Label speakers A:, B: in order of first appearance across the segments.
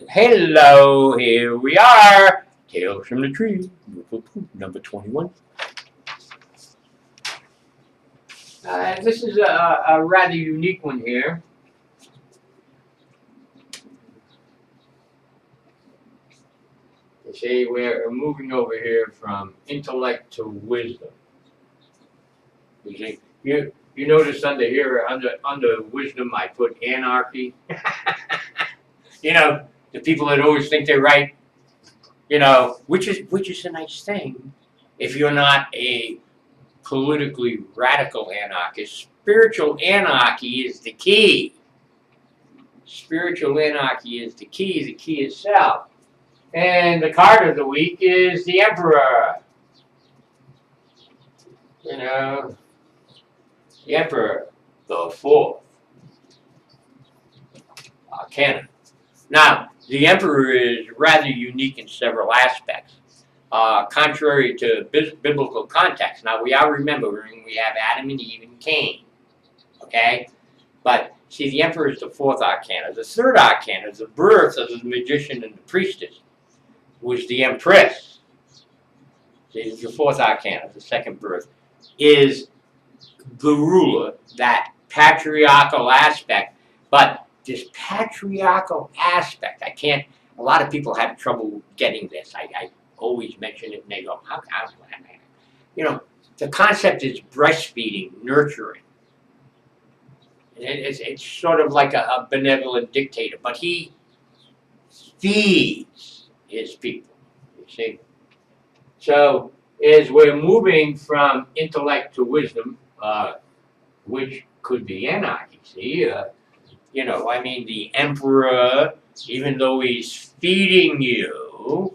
A: Hello, here we are. Tales from the Tree, number 21. This is a rather unique one here. They say we're moving over here from intellect to wisdom. You see, you notice under here, under wisdom, I put anarchy. The people that always think they're right. Which is a nice thing if you're not a politically radical anarchist. Spiritual anarchy is the key. Spiritual anarchy is the key is self. And the card of the week is the Emperor. The Emperor, the fourth arcana. Now, the Emperor is rather unique in several aspects, contrary to biblical context. Now, we are remembering we have Adam and Eve and Cain, okay? But, see, the Emperor is the fourth arcana. The third arcana is the birth of the magician and the priestess, was the Empress. See, the fourth arcana, the second birth, is the ruler, that patriarchal aspect, but this patriarchal aspect, a lot of people have trouble getting this. I always mention it and they go, how the concept is breastfeeding, nurturing. It's sort of like a benevolent dictator, but he feeds his people, you see. So, as we're moving from intellect to wisdom, which could be anarchy, see, the Emperor, even though he's feeding you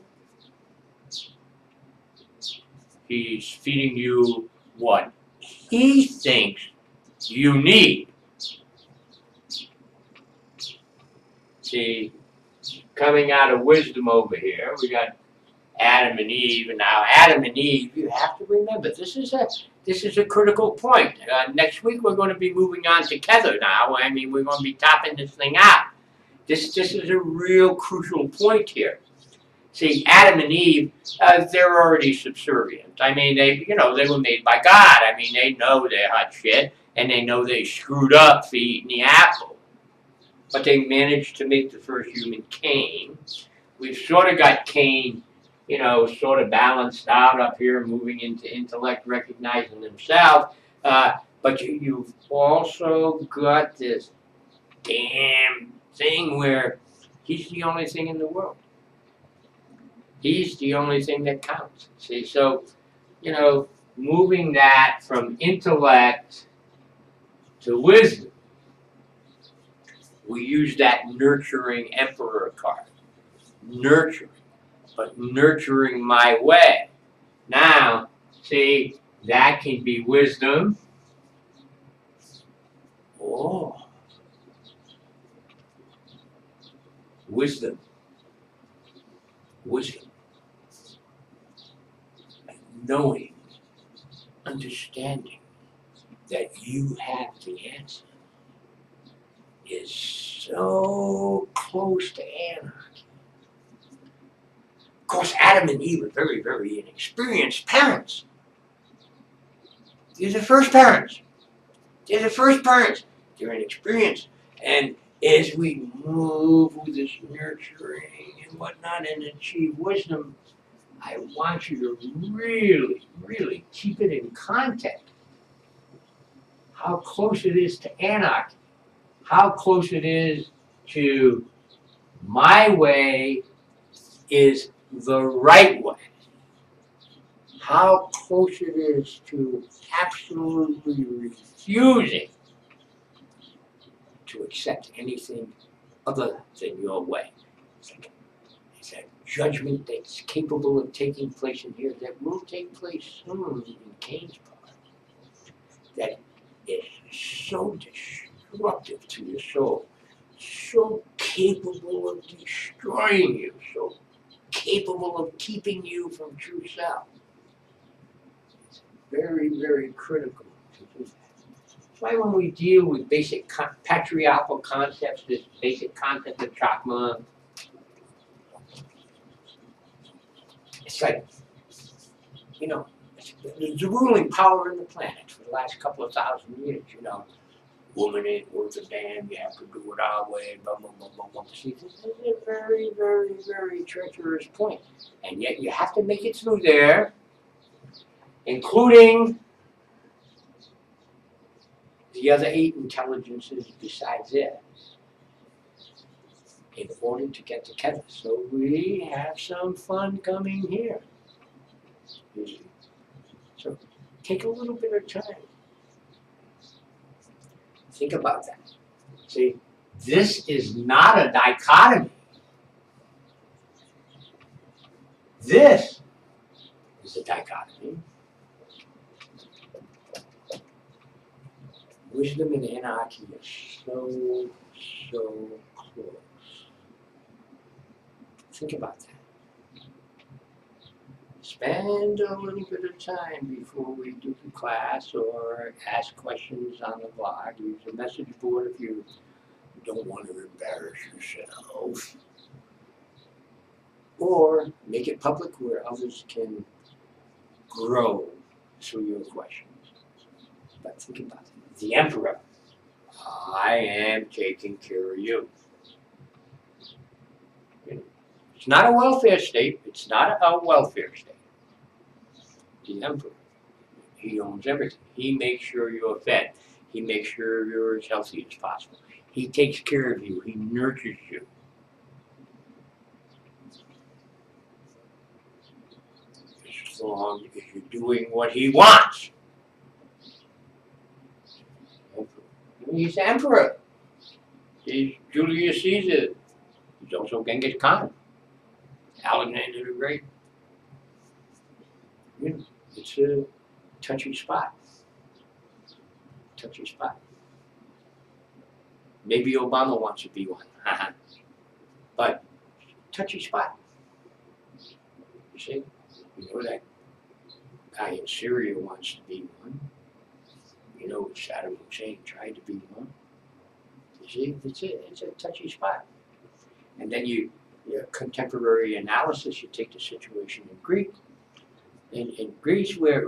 A: what he thinks you need. See, coming out of wisdom over here, we got Adam and Eve, and now Adam and Eve, you have to remember, this is a critical point. Next week we're going to be moving on together now. We're going to be topping this thing out. This is a real crucial point here. See, Adam and Eve, they're already subservient. They were made by God. They know they're hot shit, and they know they screwed up for eating the apple. But they managed to make the first human, Cain. We've sort of got Cain, sort of balanced out up here, moving into intellect, recognizing himself. But you've also got this damn thing where he's the only thing in the world. He's the only thing that counts. See, so, moving that from intellect to wisdom, we use that nurturing Emperor card. Nurturing. But nurturing my way. Now, see, that can be wisdom. Oh. Wisdom. Knowing, understanding that you have the answer is so close to anarchy. Of course, Adam and Eve are very, very inexperienced parents. They're the first parents. They're inexperienced. And as we move with this nurturing and whatnot and achieve wisdom, I want you to really, really keep it in context. How close it is to anarchy. How close it is to my way is the right way. How close it is to absolutely refusing to accept anything other than your way. It's a judgment that's capable of taking place in here that will take place soon in Cain's part. That is so destructive to your soul, so capable of destroying you, so capable of keeping you from true self. It's very, very critical to do that. That's why when we deal with basic patriarchal concepts, this basic concept of Chokmah, It's like, you know, it's the ruling power in the planet for the last couple of thousand years, you know. Woman ain't worth a damn, you have to do it our way, blah, blah, blah, blah, blah. See, this is a very, very, very treacherous point. And yet you have to make it through there, including the other 8 intelligences besides it, in order to get together. So we have some fun coming here. So take a little bit of time. Think about that. See, this is not a dichotomy. This is a dichotomy. Wisdom and anarchy are so close. Think about that. Spend a little bit of time before we do the class or ask questions on the blog. Use the message board if you don't want to embarrass yourself. Or make it public where others can grow through your questions. But think about it. The emperor. I am taking care of you. It's not a welfare state. It's not a welfare state. The emperor, he owns everything. He makes sure you're fed. He makes sure you're as healthy as possible. He takes care of you. He nurtures you. As long as you're doing what he wants. He's the emperor. He's Julius Caesar. He's also Genghis Khan. Alexander the Great. You know, it's a touchy spot. Touchy spot. Maybe Obama wants to be one. But touchy spot. You see? You know that guy in Syria wants to be one. You know Saddam Hussein tried to be one. You see? It's a touchy spot. And then your contemporary analysis, you take the situation in Greece. In Greece, where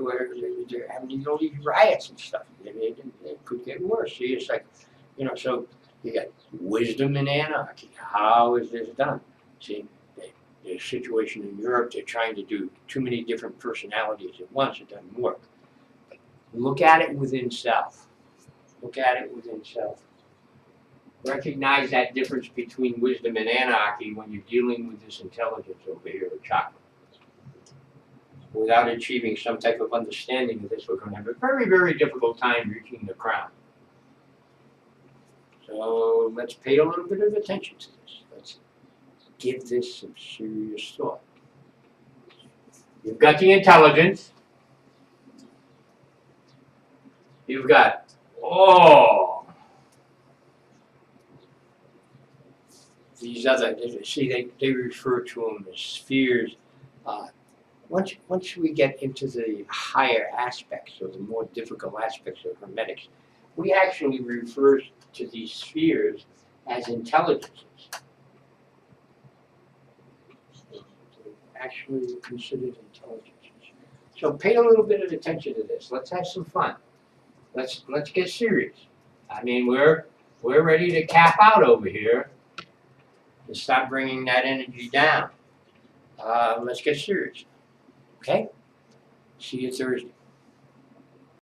A: they're having all these riots and stuff, it could get worse. See, it's like, you know, so you got wisdom and anarchy. How is this done? See, the situation in Europe, they're trying to do too many different personalities at once. It doesn't work. But look at it within self. Look at it within self. Recognize that difference between wisdom and anarchy when you're dealing with this intelligence over here, or Chokmah. Without achieving some type of understanding of this, we're going to have a very, very difficult time reaching the crown. So let's pay a little bit of attention to this. Let's give this some serious thought. You've got the intelligence. You've got, these other, see, they refer to them as spheres. Once we get into the higher aspects, or the more difficult aspects of hermetics, we actually refer to these spheres as intelligences. They're actually considered intelligences. So pay a little bit of attention to this. Let's have some fun. Let's get serious. I mean, we're ready to cap out over here and stop bringing that energy down. Let's get serious. Okay? See you Thursday.